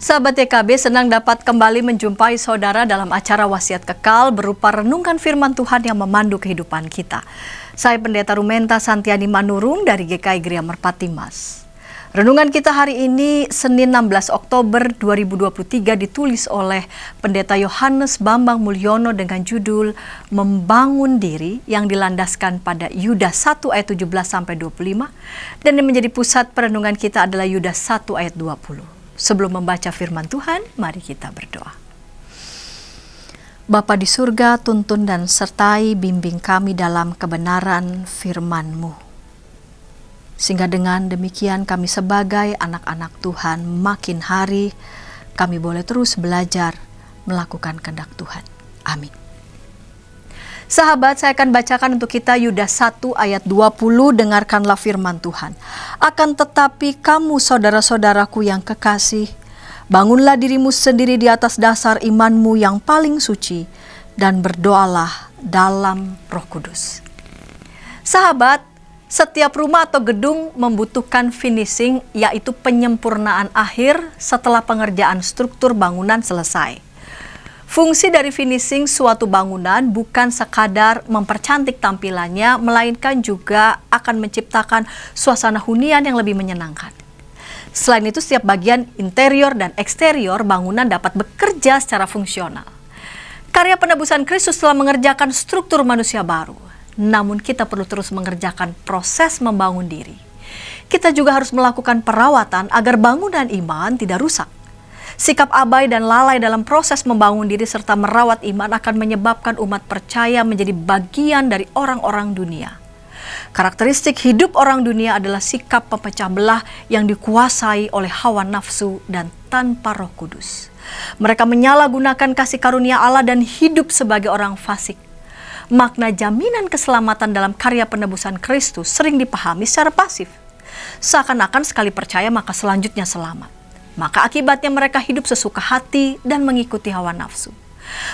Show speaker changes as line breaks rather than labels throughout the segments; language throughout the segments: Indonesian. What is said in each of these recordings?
Sahabat YKB senang dapat kembali menjumpai saudara dalam acara Wasiat Kekal berupa renungan firman Tuhan yang memandu kehidupan kita. Saya Pendeta Rumenta Santiani Manurung dari GKI Gereja Merpati Mas. Renungan kita hari ini Senin 16 Oktober 2023 ditulis oleh Pendeta Yohanes Bambang Mulyono dengan judul Membangun Diri yang dilandaskan pada Yudas 1 ayat 17-25 dan yang menjadi pusat perenungan kita adalah Yudas 1 ayat 20. Sebelum membaca firman Tuhan, mari kita berdoa. Bapa di surga, tuntun dan sertai bimbing kami dalam kebenaran firman-Mu. Sehingga dengan demikian kami sebagai anak-anak Tuhan makin hari kami boleh terus belajar melakukan kehendak Tuhan. Amin. Sahabat, saya akan bacakan untuk kita Yudas 1 ayat 20, dengarkanlah firman Tuhan. Akan tetapi kamu saudara-saudaraku yang kekasih, bangunlah dirimu sendiri di atas dasar imanmu yang paling suci dan berdoalah dalam Roh Kudus. Sahabat, setiap rumah atau gedung membutuhkan finishing, yaitu penyempurnaan akhir setelah pengerjaan struktur bangunan selesai. Fungsi dari finishing suatu bangunan bukan sekadar mempercantik tampilannya, melainkan juga akan menciptakan suasana hunian yang lebih menyenangkan. Selain itu, setiap bagian interior dan eksterior bangunan dapat bekerja secara fungsional. Karya penebusan Kristus telah mengerjakan struktur manusia baru. Namun kita perlu terus mengerjakan proses membangun diri. Kita juga harus melakukan perawatan agar bangunan iman tidak rusak. Sikap abai dan lalai dalam proses membangun diri serta merawat iman akan menyebabkan umat percaya menjadi bagian dari orang-orang dunia. Karakteristik hidup orang dunia adalah sikap pemecah belah yang dikuasai oleh hawa nafsu dan tanpa Roh Kudus. Mereka menyalahgunakan kasih karunia Allah dan hidup sebagai orang fasik. Makna jaminan keselamatan dalam karya penebusan Kristus sering dipahami secara pasif. Seakan-akan sekali percaya maka selanjutnya selamat. Maka akibatnya mereka hidup sesuka hati dan mengikuti hawa nafsu.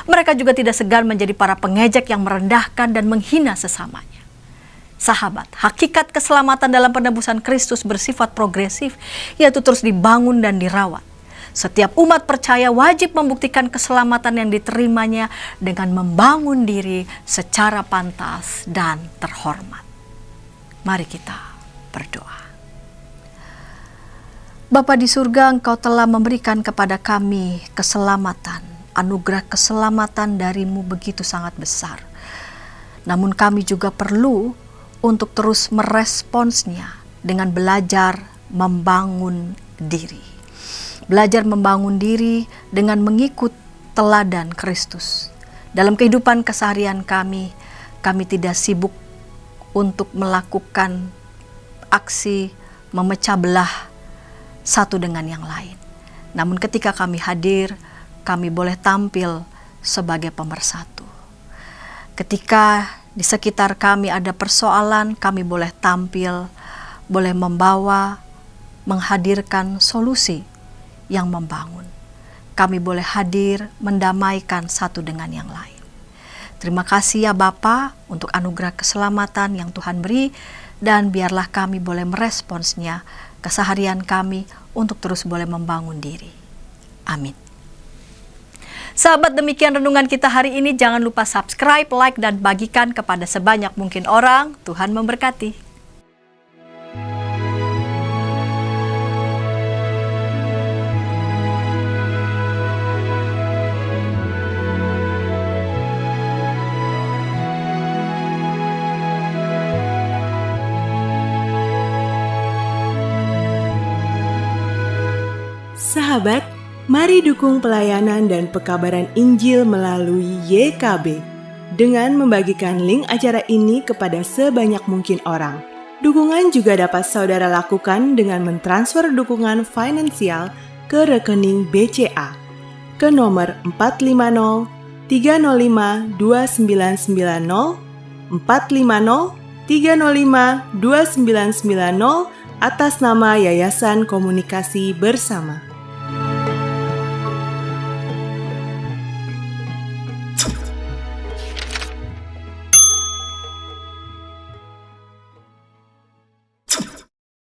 Mereka juga tidak segan menjadi para pengejek yang merendahkan dan menghina sesamanya. Sahabat, hakikat keselamatan dalam penebusan Kristus bersifat progresif, yaitu terus dibangun dan dirawat. Setiap umat percaya wajib membuktikan keselamatan yang diterimanya dengan membangun diri secara pantas dan terhormat. Mari kita berdoa. Bapa di surga, Engkau telah memberikan kepada kami keselamatan. Anugerah keselamatan dari-Mu begitu sangat besar. Namun kami juga perlu untuk terus meresponsnya dengan belajar membangun diri. Belajar membangun diri dengan mengikut teladan Kristus. Dalam kehidupan keseharian kami tidak sibuk untuk melakukan aksi memecah belah satu dengan yang lain. Namun ketika kami hadir, kami boleh tampil sebagai pemersatu. Ketika di sekitar kami ada persoalan, kami boleh tampil, boleh membawa, menghadirkan solusi yang membangun. Kami boleh hadir mendamaikan satu dengan yang lain. Terima kasih ya Bapa untuk anugerah keselamatan yang Tuhan beri, dan biarlah kami boleh meresponsnya keseharian kami untuk terus boleh membangun diri. Amin. Sahabat, demikian renungan kita hari ini. Jangan lupa subscribe, like, dan bagikan kepada sebanyak mungkin orang. Tuhan memberkati.
Sahabat, mari dukung pelayanan dan pekabaran Injil melalui YKB dengan membagikan link acara ini kepada sebanyak mungkin orang. Dukungan juga dapat saudara lakukan dengan mentransfer dukungan finansial ke rekening BCA ke nomor 450 305 2990 450 305 2990 atas nama Yayasan Komunikasi Bersama.